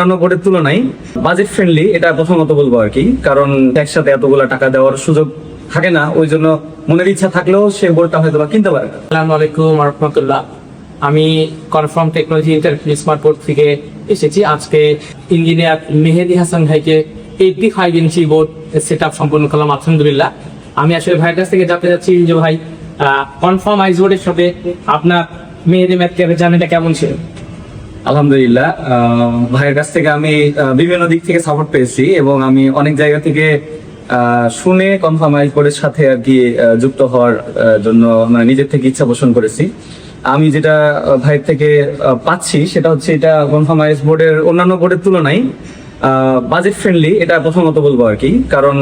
অন্যান্য বোর্ডের তুলনায় বাজেট ফ্রেন্ডলি, এটা প্রথমত বলবো আর কি। কারণ একসাথে এতগুলা টাকা দেওয়ার সুযোগ থাকে না, ওই জন্য মনের ইচ্ছা থাকলেও সে বোর্ডটা হয়তো বা কিনতে পারে না। আসসালামু আলাইকুম রহমতুল্লাহ। আমি confirm technology enterprise smart board থেকে এসেছি। আজকে ইঞ্জিনিয়ার মেহেদি হাসান ভাইকে 85 ইঞ্চি বোর্ড সেট আপ সম্পন্ন করলাম, আলহামদুলিল্লাহ। আমি আসলে ভাইয়ের কাছ থেকে জানতে চাচ্ছি যে ভাই, কনফার্ম আইস বোর্ডের সাথে আপনার মেহেদি ম্যাথ ক্যাবের জার্নিটা কেমন ছিল? আলহামদুলিল্লাহ, ভাইয়ের কাছ থেকে আমি বিভিন্ন দিক থেকে সাপোর্ট পেয়েছি এবং আমি অনেক জায়গা থেকে শুনে কনফার্ম আইস বোর্ডের সাথে আর কি যুক্ত হওয়ার জন্য মানে নিজের থেকে ইচ্ছা পোষণ করেছি। আমি যেটা ভাইয়ের থেকে পাচ্ছি সেটা হচ্ছে এটা কনফার্ম আইস বোর্ডের অন্যান্য বোর্ডের তুলনায় বাজেট ফ্রেন্ডলি, এটা প্রথমত বলবো আর কি। কারণ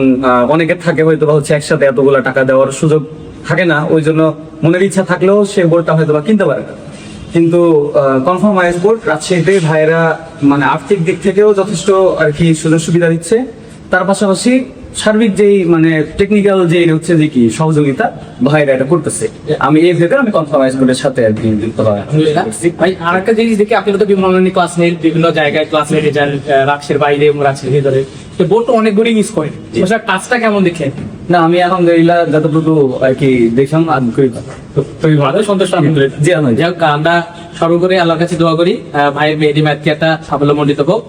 অনেকের থাকে হয়তো বা হচ্ছে একসাথে এতগুলা টাকা দেওয়ার সুযোগ থাকে না, ওই জন্য মনের ইচ্ছা থাকলেও সে বোর্ডটা হয়তো বা কিনতে পারে না। কিন্তু কনফার্ম আইস বোর্ড রাজশাহীতে ভাইয়েরা মানে আর্থিক দিক থেকেও যথেষ্ট আর কি সুযোগ সুবিধা দিচ্ছে, তার পাশাপাশি সার্বিক যেই মানে টেকনিক্যাল যে হচ্ছে যে কি সহযোগিতা ভাইরা এটা করতেছে। আমি এই ভেবে আমি কনফার্ম আইস বোর্ডের সাথে আর কি যুক্ত হওয়া। আলহামদুলিল্লাহ। ভাই আরেকটা জিনিস দেখি, আপনি তো বিভিন্ন অনলাইন ক্লাস নেন, বিভিন্ন জায়গায় ক্লাস নিতে যান, রাজশাহীর বাইরে এবং রাজশাহীর ভিতরে, তো বোর্ড তো অনেকগুলি মিস করেন। ওটার কাজটা কেমন দেখেন? না, আমি আলহামদুলিল্লাহ যতটুকু আর কি দেখলাম খুবই ভালো, সন্তুষ্ট আলহামদুলিল্লাহ। জি আলহামদুলিল্লাহ। যাই হোক, আমরা সর্বোপরি আল্লাহর কাছে দোয়া করি ভাইয়ের মেহেদি ম্যাথ কেয়ারটা সাফল্যমণ্ডিত হোক।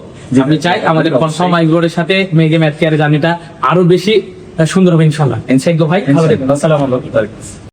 আমি চাই আমাদের কনফার্ম আইস বোর্ডের সাথে মেহেদি ম্যাথ কেয়ারের জার্নিটা আরো বেশি সুন্দর হবে ইনশাআল্লাহ। থ্যাংক ইউ ভাই, ভালো থাকবেন। আসসালামু আলাইকুম।